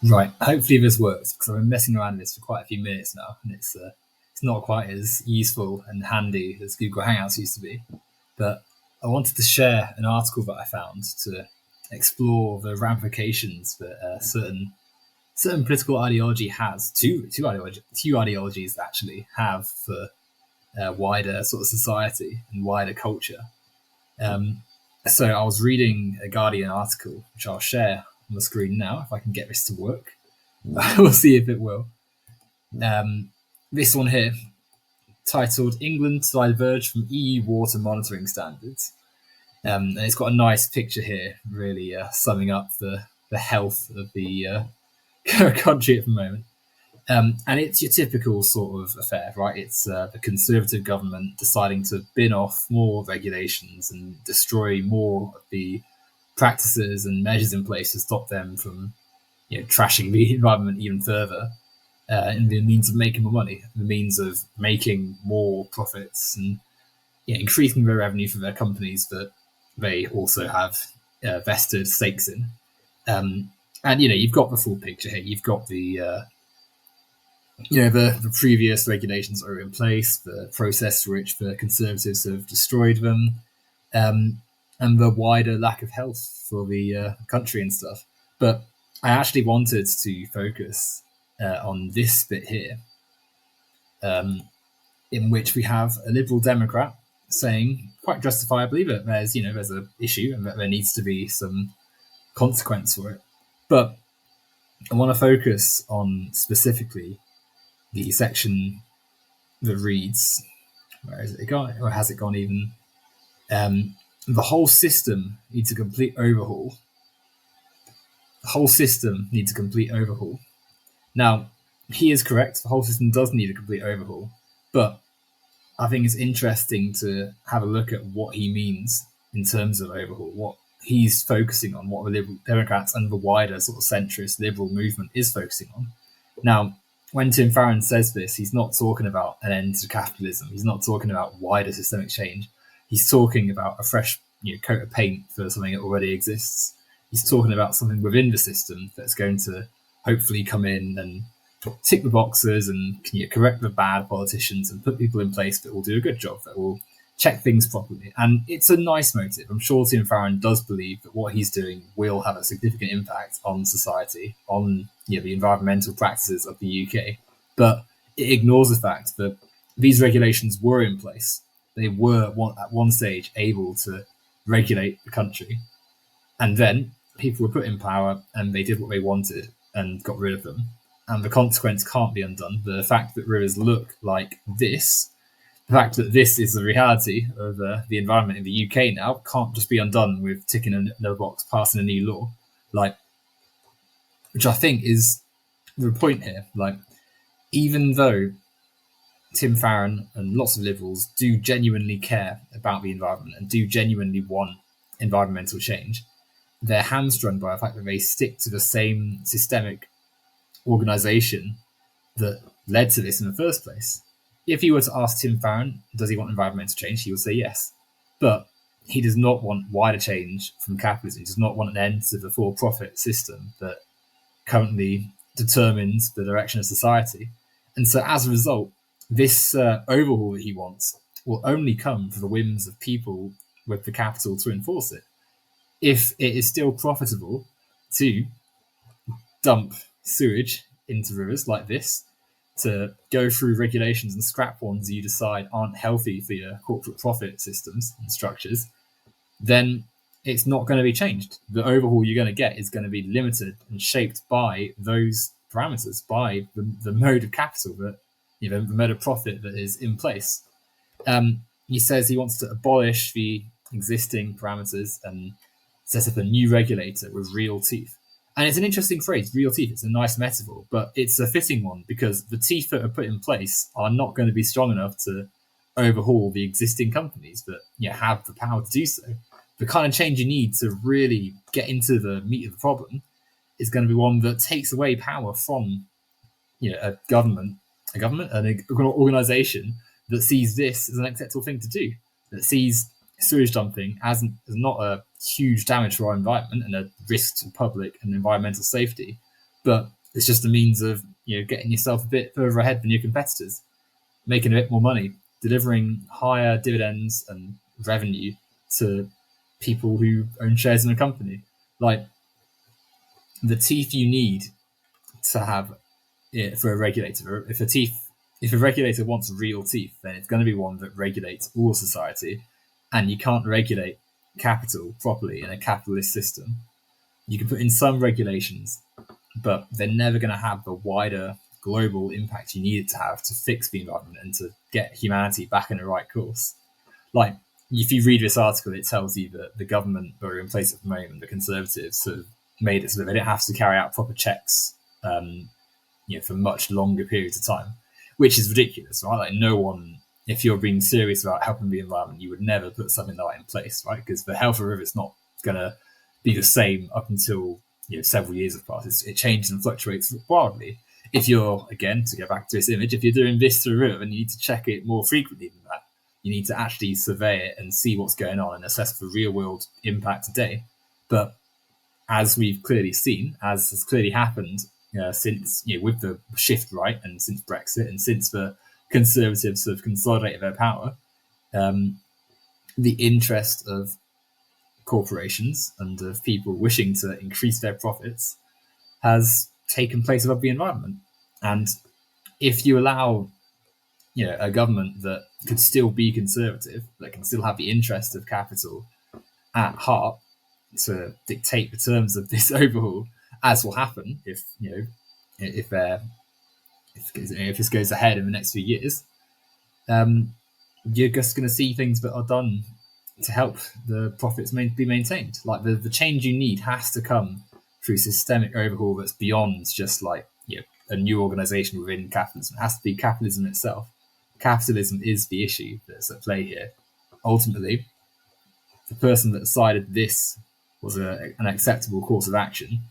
Right. Hopefully this works because I've been messing around with this for quite a few minutes now, and it's not quite as useful and handy as Google Hangouts used to be. But I wanted to share an article that I found to explore the ramifications that certain political ideology has two ideologies actually have for wider sort of society and wider culture. Um, so I was reading a Guardian article, which I'll share on the screen now if I can get this to work. We'll see if it will. Um, this one here, titled "England to Diverge from EU Water Monitoring Standards," and it's got a nice picture here, really summing up the health of the country at the moment. And it's your typical sort of affair, right? It's the Conservative government deciding to bin off more regulations and destroy more of the practices and measures in place to stop them from, trashing the environment even further. In the means of making more money, the means of making more profits, and increasing their revenue for their companies that they also have vested stakes in. And you've got the full picture here. You've got the previous regulations are in place, the process for which the Conservatives have destroyed them, um, and the wider lack of health for the country and stuff. But I actually wanted to focus on this bit here, um, in which we have a Liberal Democrat saying, quite justifiably, that there's an issue and that there needs to be some consequence for it. But I want to focus on specifically the section that reads, where is it gone, or has it gone even? The whole system needs a complete overhaul. The whole system needs a complete overhaul. Now, he is correct. The whole system does need a complete overhaul, but I think it's interesting to have a look at what he means in terms of overhaul, what he's focusing on, what the Liberal Democrats and the wider sort of centrist liberal movement is focusing on. Now, when Tim Farron says this, he's not talking about an end to capitalism. He's not talking about wider systemic change. He's talking about a fresh coat of paint for something that already exists. He's talking about something within the system that's going to hopefully come in and tick the boxes and correct the bad politicians and put people in place that will do a good job, that will check things properly. And it's a nice motive. I'm sure Tim Farron does believe that what he's doing will have a significant impact on society, on the environmental practices of the UK. But it ignores the fact that these regulations were in place. They were at one stage able to regulate the country. And then people were put in power and they did what they wanted and got rid of them. And the consequence can't be undone. The fact that rivers look like this, the fact that this is the reality of the environment in the UK now, can't just be undone with ticking another box, passing a new law, which I think is the point here. Even though Tim Farron and lots of liberals do genuinely care about the environment and do genuinely want environmental change, they're hamstrung by the fact that they stick to the same systemic organisation that led to this in the first place. If you were to ask Tim Farron, does he want environmental change, he would say yes. But he does not want wider change from capitalism. He does not want an end to the for-profit system that currently determines the direction of society. And so as a result, this overhaul that he wants will only come for the whims of people with the capital to enforce it. If it is still profitable to dump sewage into rivers like this, to go through regulations and scrap ones you decide aren't healthy for your corporate profit systems and structures, then it's not going to be changed. The overhaul you're going to get is going to be limited and shaped by those parameters, by the mode of capital, that the mode of profit that is in place. He says he wants to abolish the existing parameters and set up a new regulator with real teeth. And it's an interesting phrase, real teeth. It's a nice metaphor, but it's a fitting one because the teeth that are put in place are not going to be strong enough to overhaul the existing companies that have the power to do so. The kind of change you need to really get into the meat of the problem is going to be one that takes away power from a government, an organisation that sees this as an acceptable thing to do, that sees sewage dumping as not a huge damage to our environment and a risk to public and environmental safety, but it's just a means of getting yourself a bit further ahead than your competitors, making a bit more money, delivering higher dividends and revenue to people who own shares in a company. Like, the teeth you need to have it for a regulator. If a regulator wants real teeth, then it's going to be one that regulates all society, and you can't regulate capital properly in a capitalist system. You can put in some regulations, but they're never going to have the wider global impact you need it to have to fix the environment and to get humanity back in the right course. Like, if you read this article, it tells you that the government that are in place at the moment, the Conservatives, have made it so that they don't have to carry out proper checks for much longer periods of time, which is ridiculous, right? Like, no one, if you're being serious about helping the environment, you would never put something like that in place, right? Because the health of the river is not going to be the same up until several years have passed. It changes and fluctuates wildly. If you're, again, to go back to this image, if you're doing this to the river, then you need to check it more frequently than that. You need to actually survey it and see what's going on and assess the real world impact today. But as we've clearly seen, as has clearly happened since with the shift right, and since Brexit, and since the Conservatives have consolidated their power, the interest of corporations and of people wishing to increase their profits has taken place above the environment. And if you allow a government that could still be conservative, that can still have the interest of capital at heart, to dictate the terms of this overhaul, as will happen if this goes ahead in the next few years, you're just going to see things that are done to help the profits be maintained. Like, the change you need has to come through systemic overhaul that's beyond just like a new organization within capitalism. It has to be capitalism itself. Capitalism is the issue that's at play here. Ultimately, the person that decided this was an acceptable course of action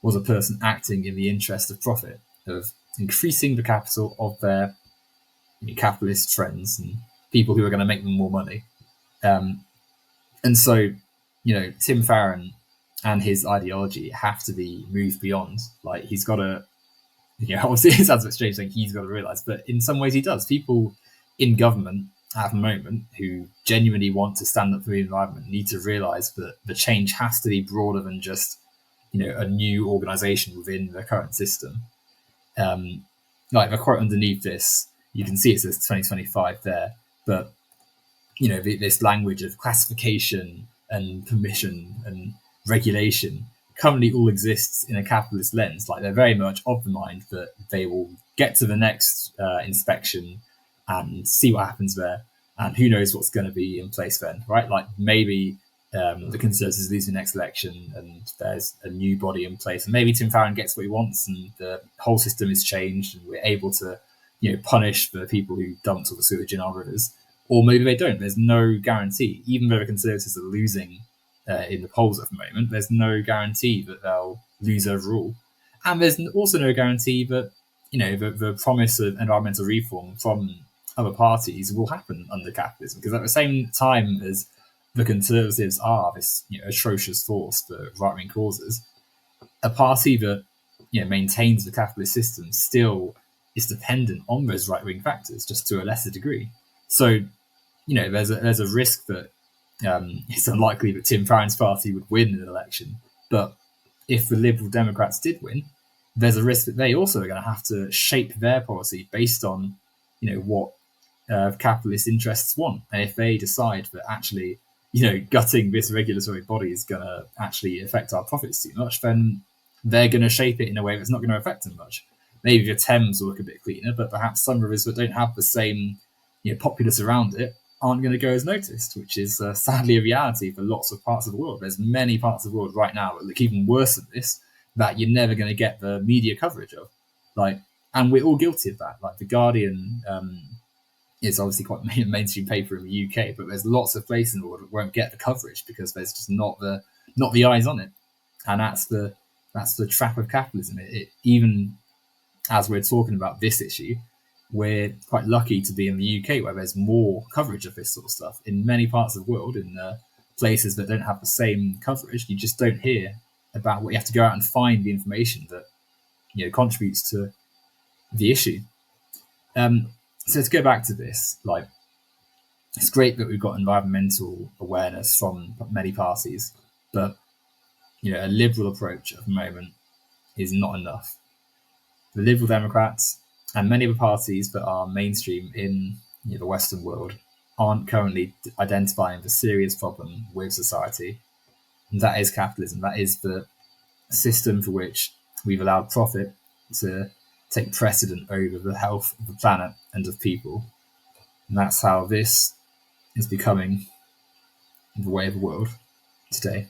was a person acting in the interest of profit, of increasing the capital of their capitalist friends and people who are going to make them more money. And so, Tim Farron and his ideology have to be moved beyond. Like, he's got to, obviously it sounds a bit strange saying he's got to realise, but in some ways he does. People in government at the moment who genuinely want to stand up for the environment need to realise that the change has to be broader than just, a new organisation within the current system. Like, the quote underneath this, you can see it says 2025 there, but this language of classification and permission and regulation currently all exists in a capitalist lens. Like, they're very much of the mind that they will get to the next inspection and see what happens there, and who knows what's going to be in place then, right? Like, maybe the Conservatives lose the next election and there's a new body in place, and maybe Tim Farron gets what he wants and the whole system is changed and we're able to punish the people who dumped all the sewage in our rivers. Or maybe they don't. There's no guarantee. Even though the Conservatives are losing in the polls at the moment, there's no guarantee that they'll lose overall. And there's also no guarantee that the promise of environmental reform from other parties will happen under capitalism. Because at the same time as the Conservatives are this atrocious force for right-wing causes, a party that maintains the capitalist system still is dependent on those right-wing factors, just to a lesser degree. So there's a risk that it's unlikely that Tim Farron's party would win an election. But if the Liberal Democrats did win, there's a risk that they also are going to have to shape their policy based on what capitalist interests want. And if they decide that actually gutting this regulatory body is going to actually affect our profits too much, then they're going to shape it in a way that's not going to affect them much. Maybe the Thames will look a bit cleaner, but perhaps some rivers that don't have the same populace around it aren't going to go as noticed, which is sadly a reality for lots of parts of the world. There's many parts of the world right now that look even worse than this, that you're never going to get the media coverage of. And we're all guilty of that. Like, The Guardian is obviously quite a mainstream paper in the UK, but there's lots of places in the world that won't get the coverage because there's just not the eyes on it. And that's the trap of capitalism. It even as we're talking about this issue, we're quite lucky to be in the UK where there's more coverage of this sort of stuff. In many parts of the world, in places that don't have the same coverage, you just don't hear about what you have to go out and find the information that contributes to the issue. So to go back to this, like, it's great that we've got environmental awareness from many parties, but a liberal approach at the moment is not enough. The Liberal Democrats and many other parties that are mainstream in the Western world aren't currently identifying the serious problem with society, and that is capitalism. That is the system for which we've allowed profit to take precedent over the health of the planet and of people. And that's how this is becoming the way of the world today.